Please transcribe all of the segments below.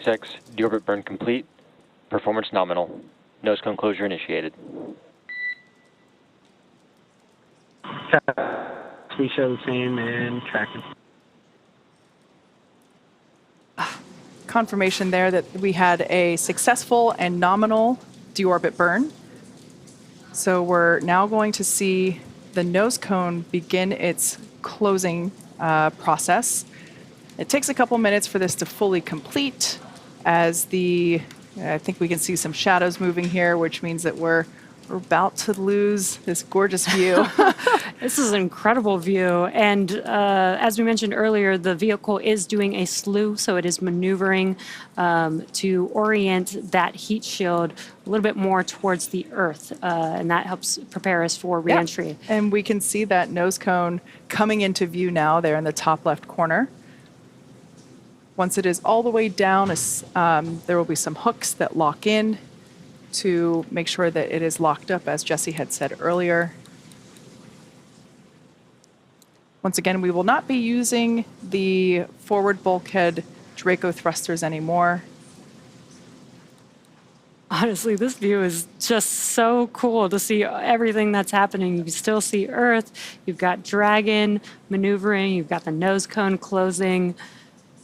SpaceX deorbit burn complete. Performance nominal. Nose cone closure initiated. We show the same and tracking. Confirmation there that we had a successful and nominal deorbit burn. So we're now going to see the nose cone begin its closing process. It takes a couple minutes for this to fully complete as I think we can see some shadows moving here, which means that we're about to lose this gorgeous view. This is an incredible view. And as we mentioned earlier, the vehicle is doing a slew, so it is maneuvering to orient that heat shield a little bit more towards the Earth. And that helps prepare us for reentry. Yeah. And we can see that nose cone coming into view now there in the top left corner. Once it is all the way down, there will be some hooks that lock in to make sure that it is locked up, as Jesse had said earlier. Once again, we will not be using the forward bulkhead Draco thrusters anymore. Honestly, this view is just so cool to see everything that's happening. You can still see Earth, you've got Dragon maneuvering, you've got the nose cone closing,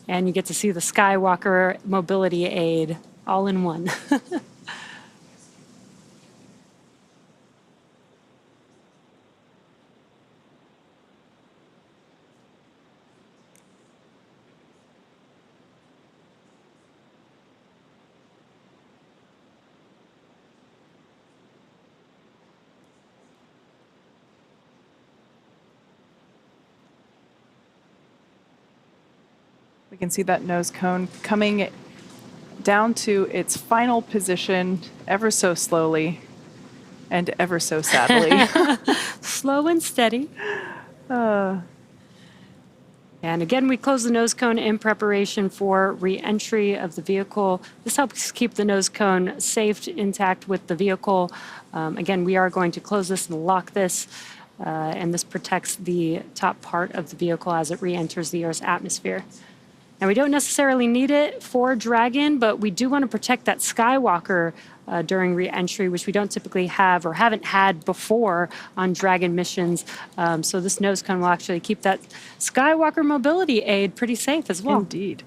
and you get to see the Skywalker mobility aid all in one. We can see that nose cone coming down to its final position ever so slowly and ever so sadly. Slow and steady. And again, we close the nose cone in preparation for re-entry of the vehicle. This helps keep the nose cone safe, intact with the vehicle. Again, we are going to close this and lock this, and this protects the top part of the vehicle as it re-enters the Earth's atmosphere. Now, we don't necessarily need it for Dragon, but we do want to protect that Skywalker during re-entry, which we don't typically have or haven't had before on Dragon missions. So this nose cone will actually keep that Skywalker mobility aid pretty safe as well. Indeed.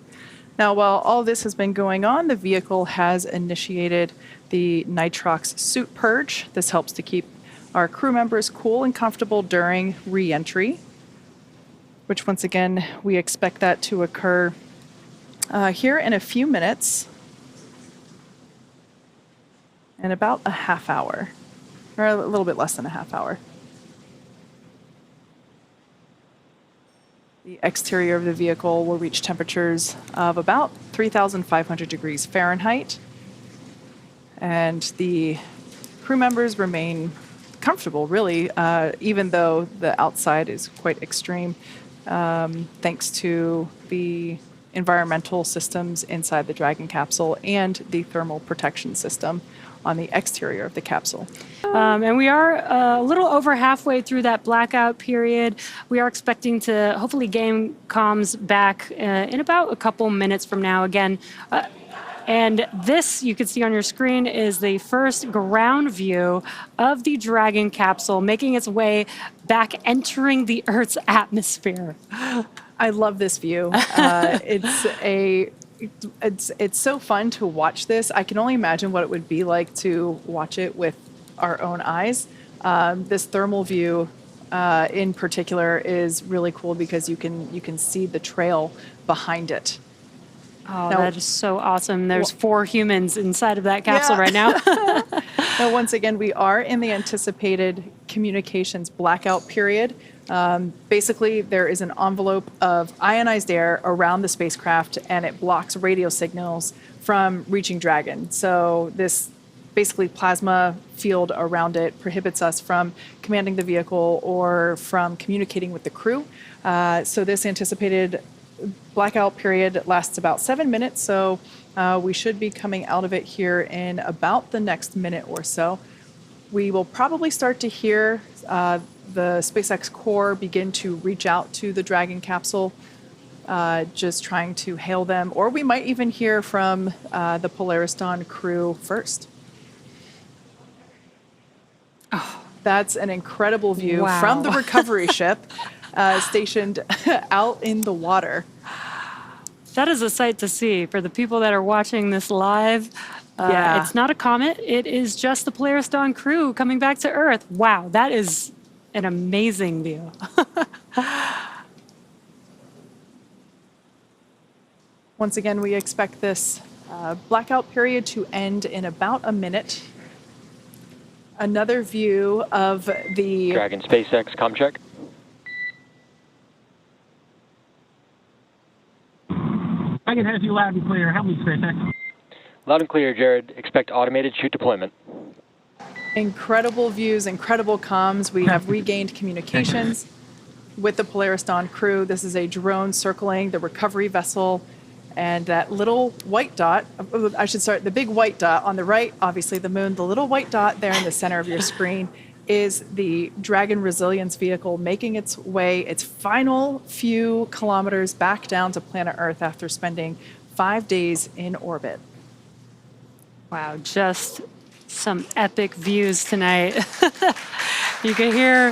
Now, while all this has been going on, the vehicle has initiated the nitrox suit purge. This helps to keep our crew members cool and comfortable during re-entry, which once again, we expect that to occur here in a few minutes, in about a half hour, or a little bit less than a half hour. The exterior of the vehicle will reach temperatures of about 3,500 degrees Fahrenheit, and the crew members remain comfortable, really, even though the outside is quite extreme, thanks to the environmental systems inside the Dragon capsule and the thermal protection system on the exterior of the capsule. And we are a little over halfway through that blackout period. We are expecting to hopefully gain comms back in about a couple minutes from now again. And this, you can see on your screen, is the first ground view of the Dragon capsule making its way back, entering the Earth's atmosphere. I love this view. It's so fun to watch this. I can only imagine what it would be like to watch it with our own eyes. This thermal view in particular is really cool because you can see the trail behind it. Oh, that is so awesome. There's 4 humans inside of that capsule right now. Now, once again, we are in the anticipated communications blackout period. Basically, there is an envelope of ionized air around the spacecraft, and it blocks radio signals from reaching Dragon. So this basically plasma field around it prohibits us from commanding the vehicle or from communicating with the crew. So this anticipated blackout period lasts about 7 minutes, so we should be coming out of it here in about the next minute or so. We will probably start to hear the SpaceX core begin to reach out to the Dragon capsule just trying to hail them, or we might even hear from the Polaris Dawn crew first. That's an incredible view from the Wow. recovery ship stationed out in the water. That is a sight to see for the people that are watching this live. Yeah. It's not a comet. It is just the Polaris Dawn crew coming back to Earth. Wow, that is an amazing view. Once again, we expect this blackout period to end in about a minute. Another view of the Dragon SpaceX comm check. I can have you loud and clear. Help me, SpaceX. Loud and clear, Jared. Expect automated chute deployment. incredible views, incredible comms. We have regained communications with the Polaris Dawn crew. This is a drone circling the recovery vessel. And that little white dot, I should start, the big white dot on the right, obviously the moon, the little white dot there in the center of your screen is the Dragon Resilience vehicle making its way, its final few kilometers back down to planet Earth after spending 5 days in orbit. Wow, just some epic views tonight. You can hear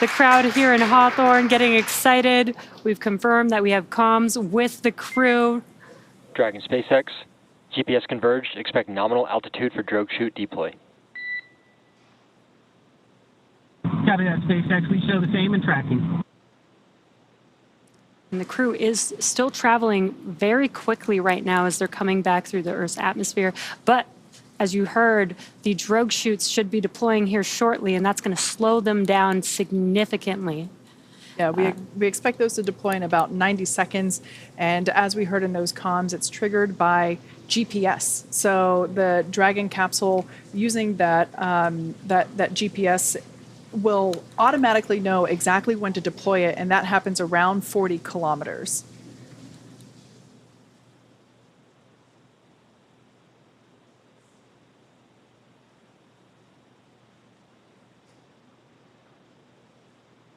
the crowd here in Hawthorne getting excited. We've confirmed that we have comms with the crew. Dragon SpaceX, GPS converged. Expect nominal altitude for drogue chute deploy. Copy that, SpaceX. We show the same and tracking. And the crew is still traveling very quickly right now as they're coming back through the Earth's atmosphere. But as you heard, the drogue chutes should be deploying here shortly, and that's going to slow them down significantly. Yeah, we expect those to deploy in about 90 seconds. And as we heard in those comms, it's triggered by GPS. So the Dragon capsule using that GPS will automatically know exactly when to deploy it, and that happens around 40 kilometers.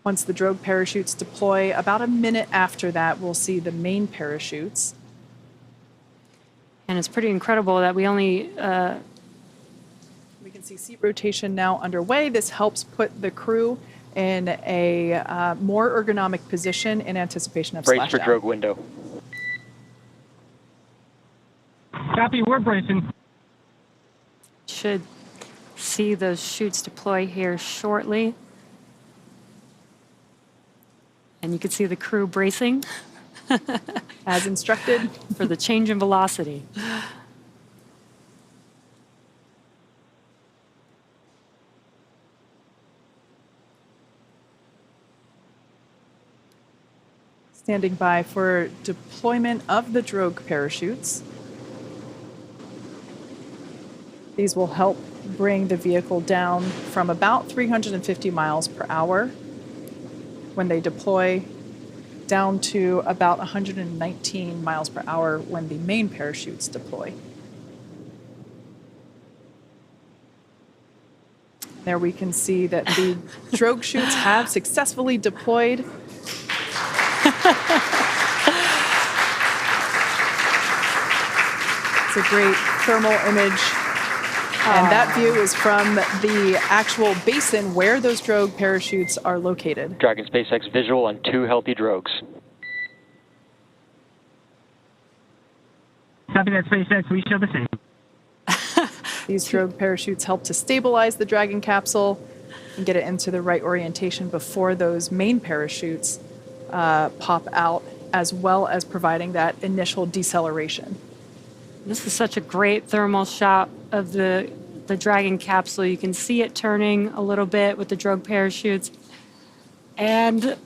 Once the drogue parachutes deploy, about a minute after that, we'll see the main parachutes. And it's pretty incredible that we only We can see seat rotation now underway. This helps put the crew in a more ergonomic position in anticipation of Brace for splashdown. drogue window. Copy, we're bracing. should see those chutes deploy here shortly. And you can see the crew bracing As instructed. for the change in velocity. Standing by for deployment of the drogue parachutes. These will help bring the vehicle down from about 350 miles per hour when they deploy down to about 119 miles per hour when the main parachutes deploy. There we can see that the drogue chutes have successfully deployed. It's a great thermal image. And that view is from the actual basin where those drogue parachutes are located. Dragon SpaceX visual on 2 healthy drogues. Copy that, SpaceX. We show the same. These drogue parachutes help to stabilize the Dragon capsule and get it into the right orientation before those main parachutes pop out, as well as providing that initial deceleration. This is such a great thermal shot of the Dragon capsule. You can see it turning a little bit with the drogue parachutes. And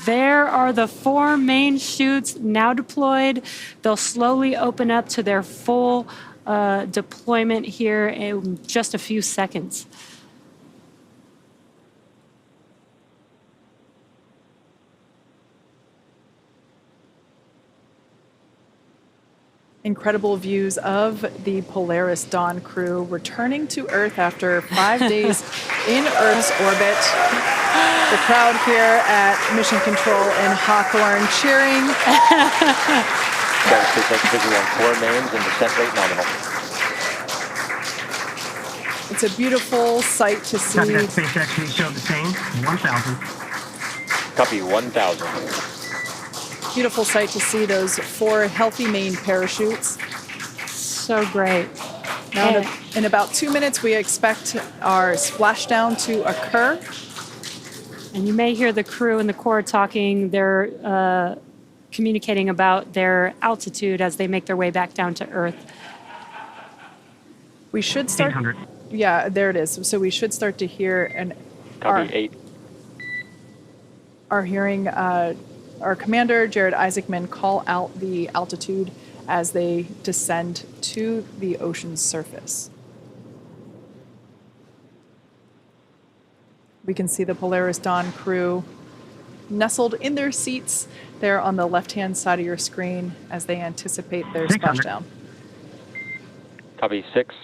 there are the 4 main chutes now deployed. They'll slowly open up to their full deployment here in just a few seconds. Incredible views of the Polaris Dawn crew returning to Earth after 5 days in Earth's orbit. The crowd here at Mission Control in Hawthorne cheering. Guided SpaceX visual on 4 mains and descent rate nominal. It's a beautiful sight to see. Copy that, SpaceX. We show the same. 1,000. Copy 1,000. Beautiful sight to see those 4 healthy main parachutes. So great. Now, in about 2 minutes, we expect our splashdown to occur. And you may hear the crew and the Corps talking. They're communicating about their altitude as they make their way back down to Earth. We should start. 800. Yeah, there it is. So we should start to hear and Copy 8. are hearing our commander, Jared Isaacman, call out the altitude as they descend to the ocean's surface. We can see the Polaris Dawn crew nestled in their seats there on the left-hand side of your screen as they anticipate their 600. splashdown. Copy 6.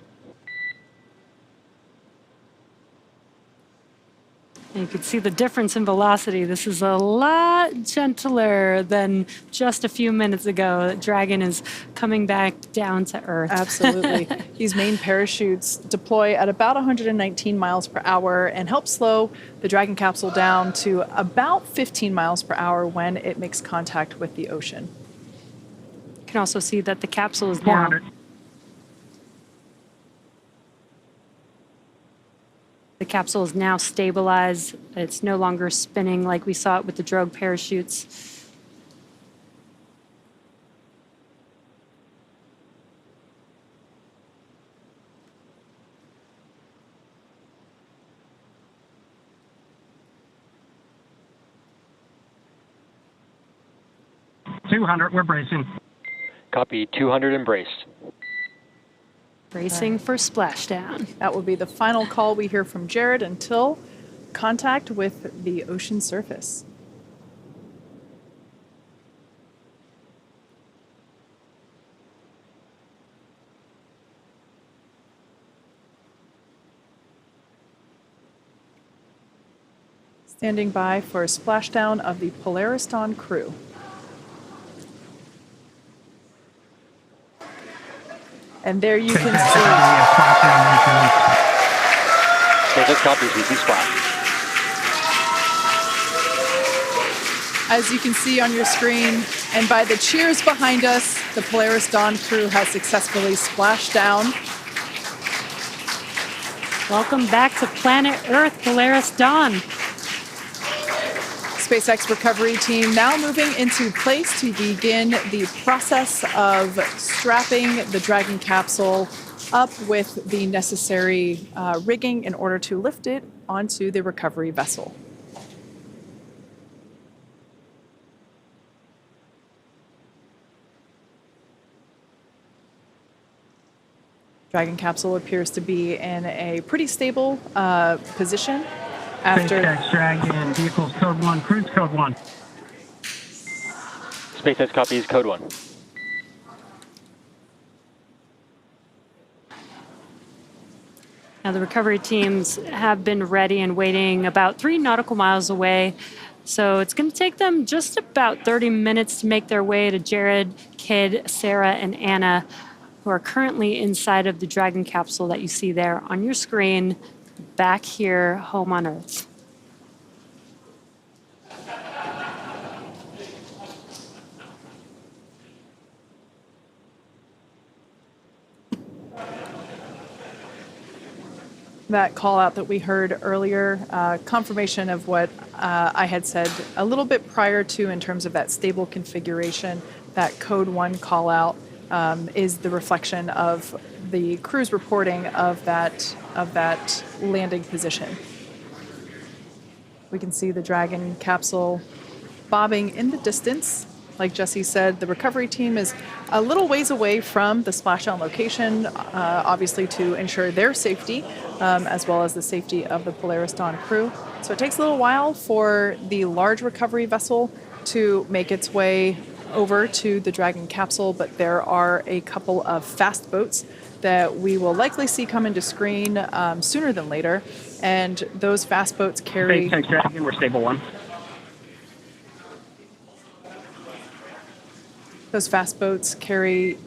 And you can see the difference in velocity. This is a lot gentler than just a few minutes ago. Dragon is coming back down to Earth. Absolutely. These main parachutes deploy at about 119 miles per hour and help slow the Dragon capsule down to about 15 miles per hour when it makes contact with the ocean. You can also see that the capsule is now 400. the capsule is now stabilized. It's no longer spinning like we saw it with the drogue parachutes. $200. We're bracing. Copy 200 embraced. Bracing for splashdown. That will be the final call we hear from Jared until contact with the ocean surface. Standing by for a splashdown of the Polaris Dawn crew. And there you can see. SpaceX copies, we see splash. As you can see on your screen, and by the cheers behind us, the Polaris Dawn crew has successfully splashed down. Welcome back to planet Earth, Polaris Dawn. SpaceX recovery team now moving into place to begin the process of strapping the Dragon capsule up with the necessary rigging in order to lift it onto the recovery vessel. Dragon capsule appears to be in a pretty stable position. After SpaceX Dragon vehicles code 1, cruise code 1. SpaceX copies code 1. Now the recovery teams have been ready and waiting about 3 nautical miles away. So it's going to take them just about 30 minutes to make their way to Jared, Kid, Sarah, and Anna, who are currently inside of the Dragon capsule that you see there on your screen, back here, home on Earth. that call out that we heard earlier, confirmation of what I had said a little bit prior to in terms of that stable configuration, that code 1 call out is the reflection of the crew's reporting of that landing position. We can see the Dragon capsule bobbing in the distance. Like Jesse said, the recovery team is a little ways away from the splashdown location, obviously to ensure their safety, as well as the safety of the Polaris Dawn crew. So it takes a little while for the large recovery vessel to make its way over to the Dragon capsule, but there are a couple of fast boats that we will likely see come into screen sooner than later. And those fast boats carry... SpaceX Dragon, we're stable 1. Those fast boats carry...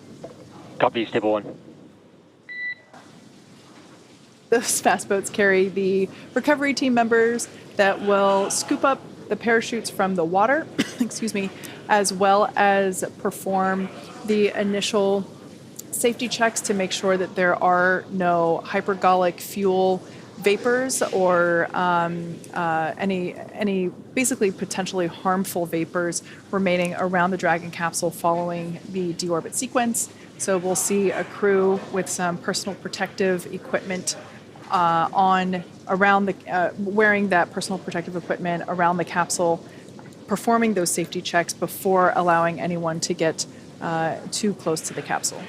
Copy, stable 1. Those fast boats carry the recovery team members that will scoop up the parachutes from the water, excuse me, as well as perform the initial safety checks to make sure that there are no hypergolic fuel vapors or any basically potentially harmful vapors remaining around the Dragon capsule following the deorbit sequence. So we'll see a crew with some personal protective equipment wearing that personal protective equipment around the capsule, performing those safety checks before allowing anyone to get too close to the capsule.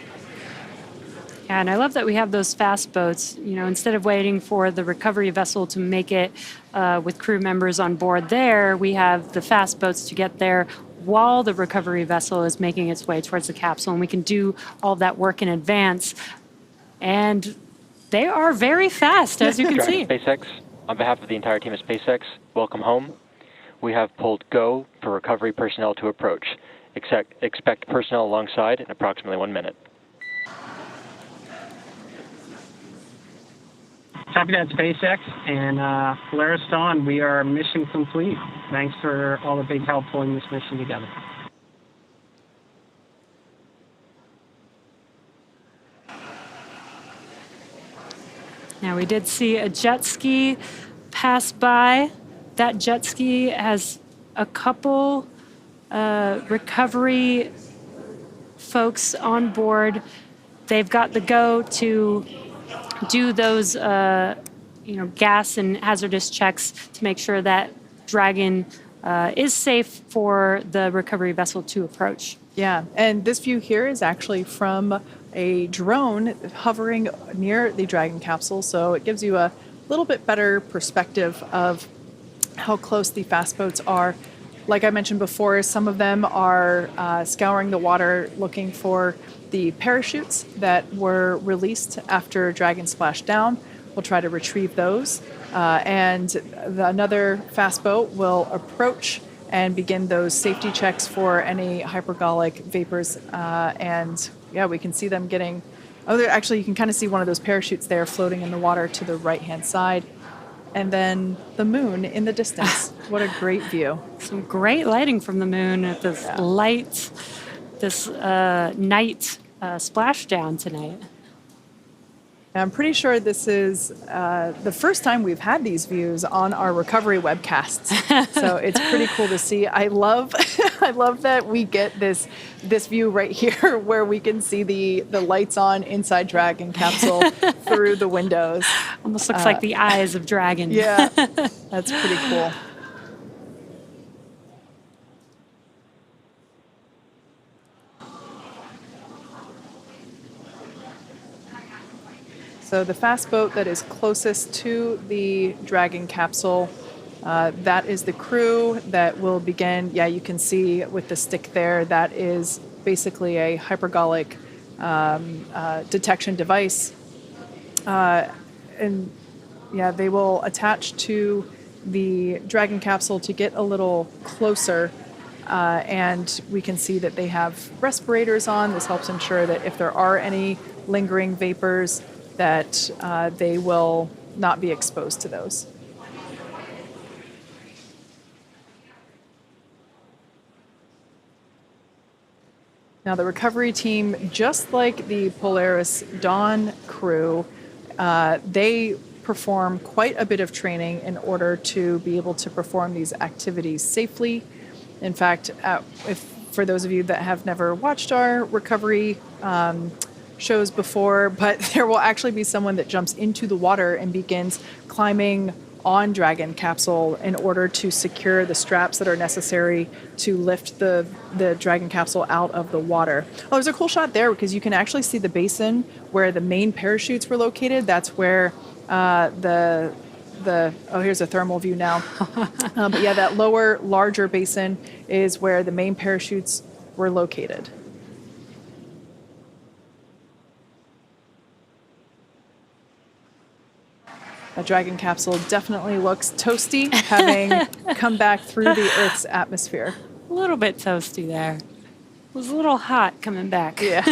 Yeah, and I love that we have those fast boats. You know, instead of waiting for the recovery vessel to make it with crew members on board there, we have the fast boats to get there while the recovery vessel is making its way towards the capsule, and we can do all that work in advance. And they are very fast, as you can see. SpaceX, on behalf of the entire team at SpaceX, welcome home. We have pulled go for recovery personnel to approach. Expect personnel alongside in approximately 1 minute. Copy that, SpaceX. And Polaris Dawn, we are mission complete. Thanks for all the big help pulling this mission together. Now, we did see a jet ski pass by. That jet ski has a couple recovery folks on board. They've got the go to do those gas and hazardous checks to make sure that Dragon is safe for the recovery vessel to approach. Yeah, and this view here is actually from a drone hovering near the Dragon capsule, so it gives you a little bit better perspective of how close the fast boats are. Like I mentioned before, some of them are scouring the water looking for the parachutes that were released after Dragon splashed down. We'll try to retrieve those. Another fast boat will approach and begin those safety checks for any hypergolic vapors. We can see them getting... actually, you can kind of see one of those parachutes there floating in the water to the right-hand side. And then the moon in the distance. What a great view. Some great lighting from the moon at this night splashdown tonight. I'm pretty sure this is the first time we've had these views on our recovery webcasts. So it's pretty cool to see. I love that we get this view right here where we can see the lights on inside Dragon capsule through the windows. Almost looks like the eyes of Dragon. Yeah, that's pretty cool. So the fast boat that is closest to the Dragon capsule, that is the crew that will begin. Yeah, you can see with the stick there, that is basically a hypergolic detection device. They will attach to the Dragon capsule to get a little closer. And we can see that they have respirators on. This helps ensure that if there are any lingering vapors, that they will not be exposed to those. Now the recovery team, just like the Polaris Dawn crew, they perform quite a bit of training in order to be able to perform these activities safely. In fact, for those of you that have never watched our recovery shows before, but there will actually be someone that jumps into the water and begins climbing on Dragon capsule in order to secure the straps that are necessary to lift the Dragon capsule out of the water. Oh, there's a cool shot there because you can actually see the basin where the main parachutes were located. That's where here's a thermal view now. But yeah, that lower, larger basin is where the main parachutes were located. A Dragon capsule definitely looks toasty, having come back through the Earth's atmosphere. A little bit toasty there. It was a little hot coming back. Yeah.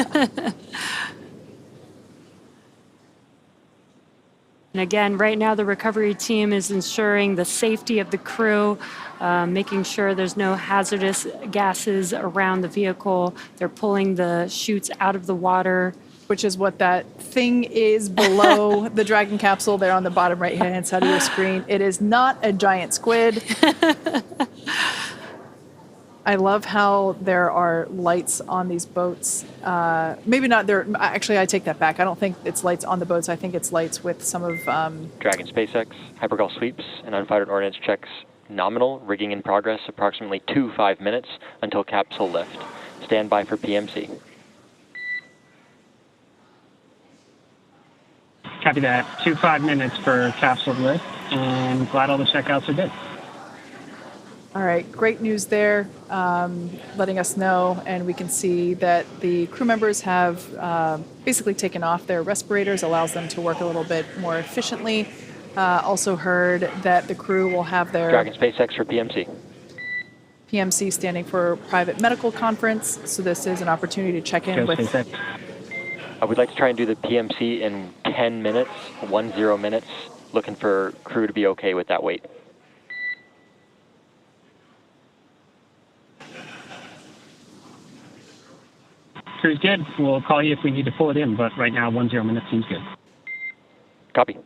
And again, right now the recovery team is ensuring the safety of the crew, making sure there's no hazardous gases around the vehicle. They're pulling the chutes out of the water. Which is what that thing is below the Dragon capsule there on the bottom right-hand side of your screen. It is not a giant squid. I love how there are lights on these boats. Maybe not there. Actually, I take that back. I don't think it's lights on the boats. I think it's lights with some of... Dragon SpaceX, hypergol sweeps, and unfired ordnance checks nominal, rigging in progress approximately 5 minutes until capsule lift. Stand by for PMC. Copy that. 5 minutes for capsule lift, and glad all the checkouts are good. All right, great news there, letting us know, and we can see that the crew members have basically taken off their respirators, allows them to work a little bit more efficiently. Also heard that the crew will have their Dragon SpaceX for PMC. PMC standing for Private Medical Conference, so this is an opportunity to check in Go with... SpaceX. We'd like to try and do the PMC in 10 minutes, 10 minutes, looking for crew to be okay with that wait. Crew's good. We'll call you if we need to pull it in, but right now 10 minutes seems good. Copy.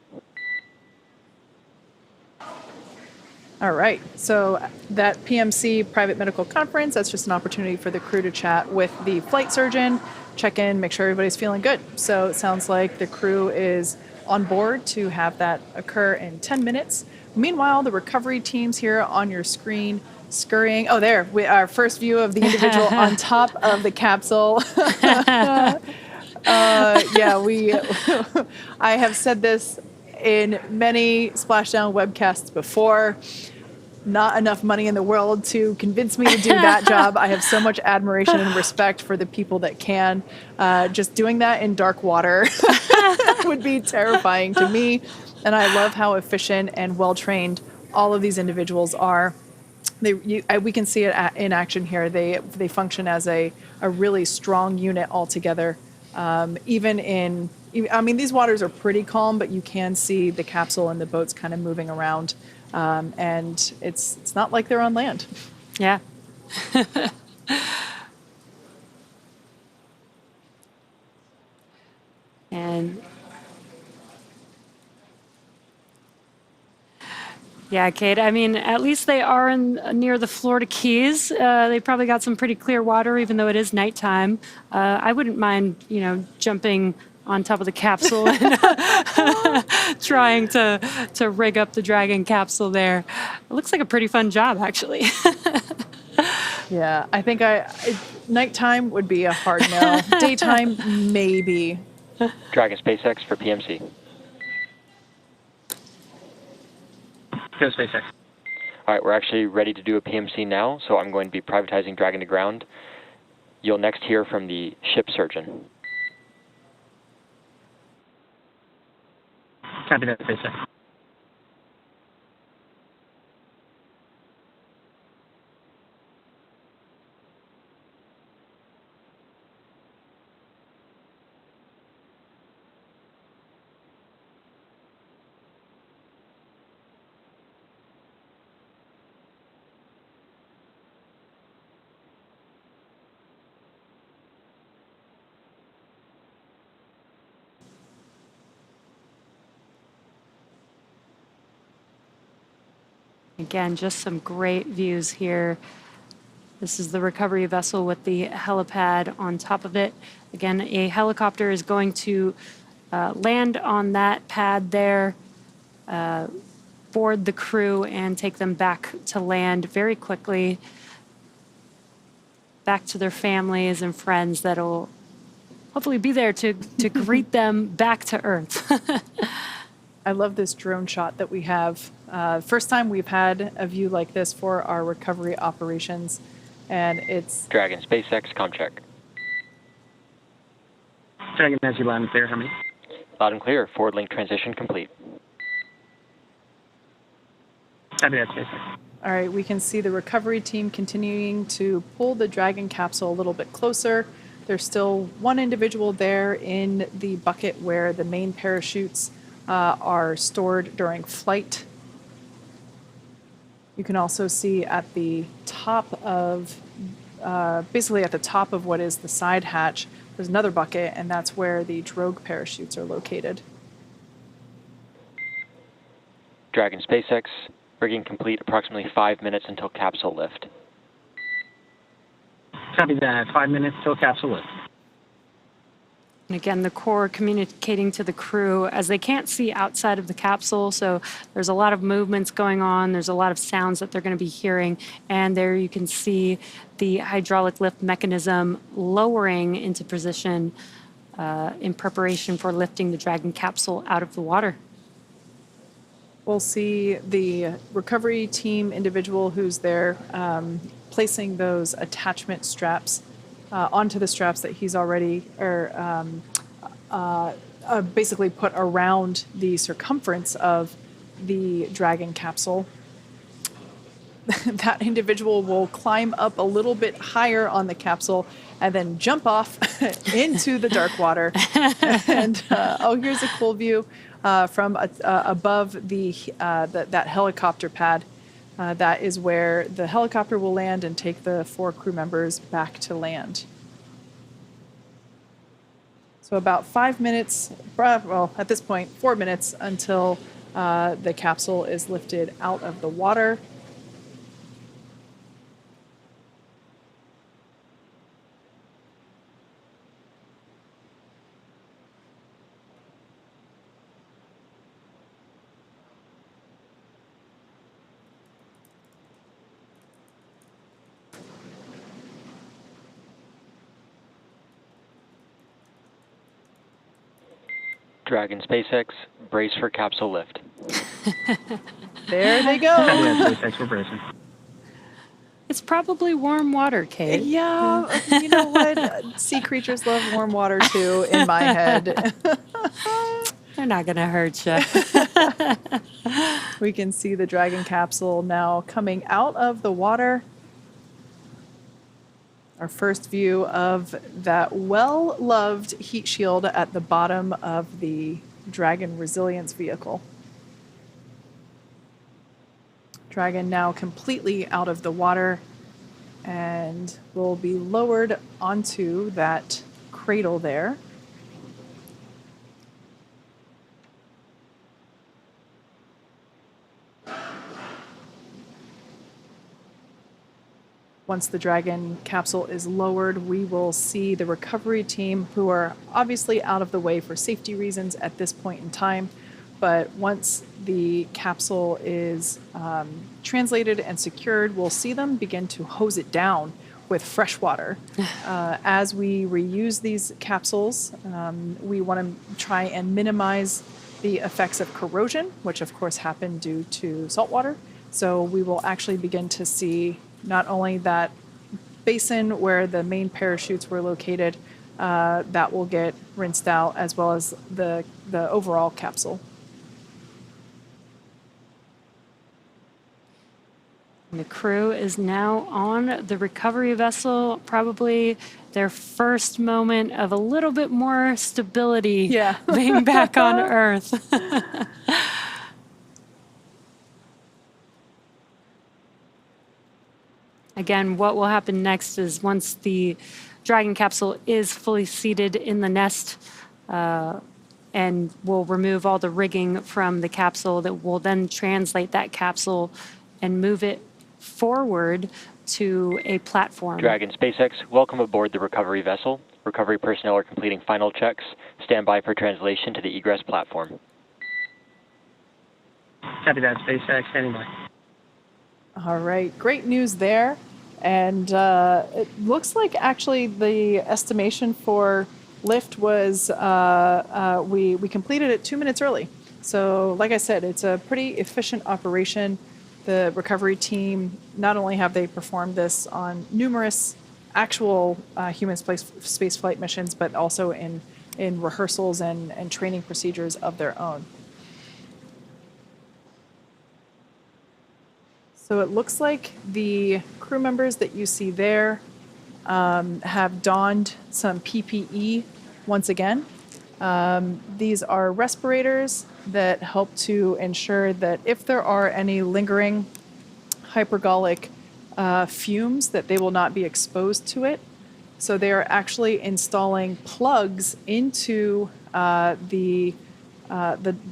All right, so that PMC Private Medical Conference, that's just an opportunity for the crew to chat with the flight surgeon, check in, make sure everybody's feeling good. So it sounds like the crew is on board to have that occur in 10 minutes. Meanwhile, the recovery team's here on your screen scurrying. Oh, there, our first view of the individual on top of the capsule. I have said this in many Splashdown webcasts before. Not enough money in the world to convince me to do that job. I have so much admiration and respect for the people that can. Just doing that in dark water would be terrifying to me. And I love how efficient and well-trained all of these individuals are. We can see it in action here. They function as a really strong unit altogether. These waters are pretty calm, but you can see the capsule and the boats kind of moving around. And it's not like they're on land. Yeah. And yeah, Kate, I mean, at least they are near the Florida Keys. They probably got some pretty clear water, even though it is nighttime. I wouldn't mind, jumping on top of the capsule and trying to rig up the Dragon capsule there. It looks like a pretty fun job, actually. Yeah, I think nighttime would be a hard no. Daytime, maybe. Dragon SpaceX for PMC. Go SpaceX. All right, we're actually ready to do a PMC now, so I'm going to be privatizing Dragon to ground. You'll next hear from the ship surgeon. Copy that, SpaceX. Again, just some great views here. This is the recovery vessel with the helipad on top of it. Again, a helicopter is going to land on that pad there, board the crew, and take them back to land very quickly, back to their families and friends that'll hopefully be there to greet them back to Earth. I love this drone shot that we have. First time we've had a view like this for our recovery operations. And it's Dragon SpaceX, com check. Dragon, as you loud and clear, how many? Loud and clear. Forward link transition complete. Copy that, SpaceX. all right. We can see the recovery team continuing to pull the Dragon capsule a little bit closer. There's still one individual there in the bucket where the main parachutes are stored during flight. You can also see at the top of, basically at the top of what is the side hatch, there's another bucket, and that's where the drogue parachutes are located. Dragon SpaceX, rigging complete. Approximately 5 minutes until capsule lift. Copy that. 5 minutes till capsule lift. And again, the core communicating to the crew as they can't see outside of the capsule. So there's a lot of movements going on. There's a lot of sounds that they're going to be hearing. And there you can see the hydraulic lift mechanism lowering into position in preparation for lifting the Dragon capsule out of the water. We'll see the recovery team individual who's there placing those attachment straps onto the straps that he's already basically put around the circumference of the Dragon capsule. That individual will climb up a little bit higher on the capsule and then jump off into the dark water. And here's a cool view from above that helicopter pad. That is where the helicopter will land and take the 4 crew members back to land. So about 5 minutes, well, at this point, 4 minutes until the capsule is lifted out of the water. Dragon SpaceX, brace for capsule lift. There they Copy go. that, SpaceX. We're bracing. It's probably warm water, Kate. Yeah, you know what? Sea creatures love warm water too, in my head. They're not going to hurt you. We can see the Dragon capsule now coming out of the water. Our first view of that well-loved heat shield at the bottom of the Dragon Resilience vehicle. Dragon now completely out of the water and will be lowered onto that cradle there. Once the Dragon capsule is lowered, we will see the recovery team, who are obviously out of the way for safety reasons at this point in time. But once the capsule is translated and secured, we'll see them begin to hose it down with fresh water. As we reuse these capsules, we want to try and minimize the effects of corrosion, which of course happen due to salt water. So we will actually begin to see not only that basin where the main parachutes were located, that will get rinsed out, as well as the overall capsule. And the crew is now on the recovery vessel, probably their first moment of a little bit more stability Yeah. being back on Earth. Again, what will happen next is once the Dragon capsule is fully seated in the nest, and we'll remove all the rigging from the capsule, that will then translate that capsule and move it forward to a platform. Dragon SpaceX, welcome aboard the recovery vessel. Recovery personnel are completing final checks. Stand by for translation to the egress platform. Copy that, SpaceX. Standing by. All right, great news there. And it looks like actually the estimation for lift was we completed it 2 minutes early. So like I said, it's a pretty efficient operation. The recovery team, not only have they performed this on numerous actual human space flight missions, but also in rehearsals and training procedures of their own. So it looks like the crew members that you see there have donned some PPE once again. These are respirators that help to ensure that if there are any lingering hypergolic fumes, that they will not be exposed to it. So they are actually installing plugs into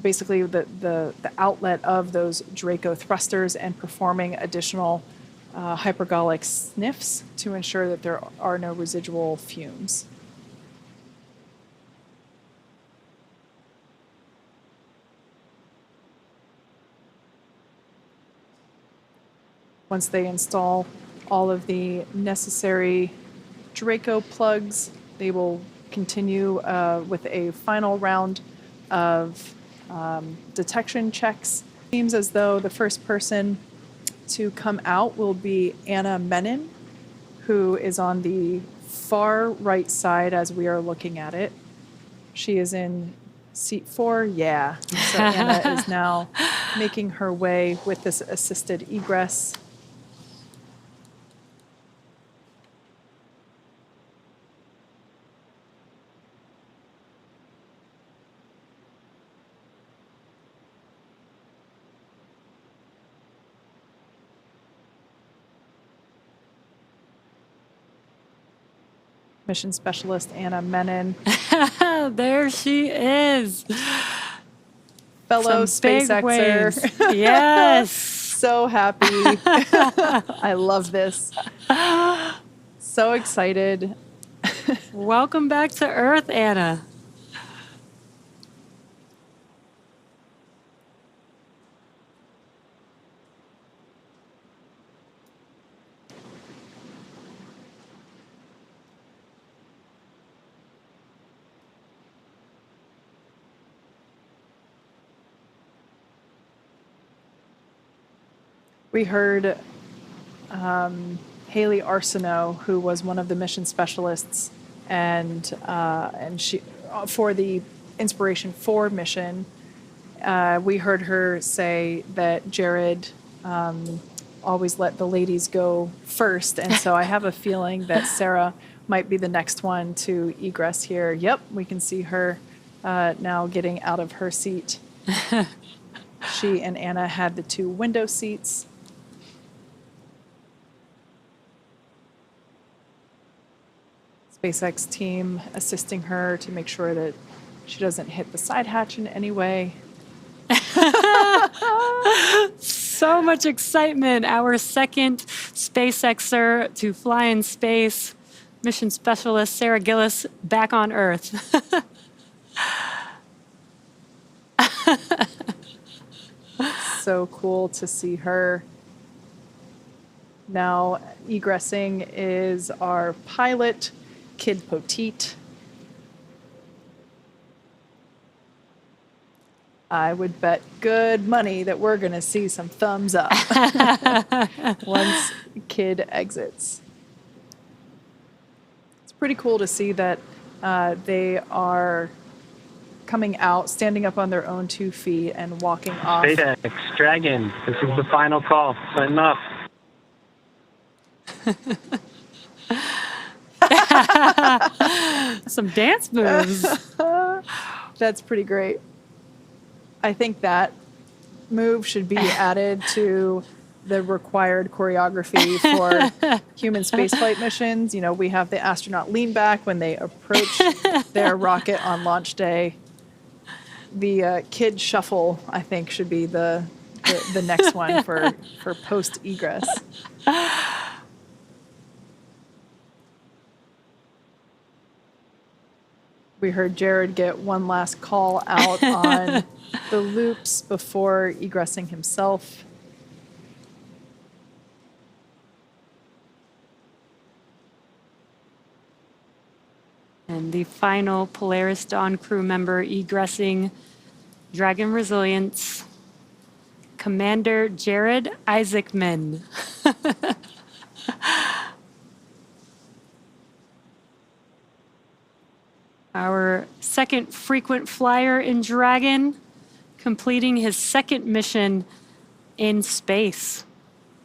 basically the outlet of those Draco thrusters and performing additional hypergolic sniffs to ensure that there are no residual fumes. Once they install all of the necessary Draco plugs, they will continue with a final round of detection checks. It seems as though the first person to come out will be Anna Menon, who is on the far right side as we are looking at it. She is in seat 4, yeah. So Anna is now making her way with this assisted egress. Mission specialist Anna Menon, There she is. fellow Some big SpaceXer. waves. Yes. So happy. I love this. So excited. Welcome back to Earth, Anna. We heard Haley Arsenault, who was one of the mission specialists, and she for the Inspiration 4 mission. We heard her say that Jared always let the ladies go first, and so I have a feeling that Sarah might be the next one to egress here. Yep, we can see her now getting out of her seat. She and Anna had the 2 window seats. SpaceX team assisting her to make sure that she doesn't hit the side hatch in any way. So much excitement. Our second SpaceXer to fly in space, mission specialist Sarah Gillis, back on Earth. So cool to see her. Now egressing is our pilot, Kid Poteet. I would bet good money that we're going to see some thumbs up once Kid exits. It's pretty cool to see that they are coming out, standing up on their own 2 feet and walking off. SpaceX, Dragon, this is the final call. Sign up. Some dance moves. That's pretty great. I think that move should be added to the required choreography for human spaceflight missions. You know, we have the astronaut lean back when they approach their rocket on launch day. The kid shuffle, I think, should be the next one for post egress. We heard Jared get one last call out on the loops before egressing himself. And the final Polaris Dawn crew member egressing Dragon Resilience, Commander Jared Isaacman. Our second frequent flyer in Dragon, completing his second mission in space.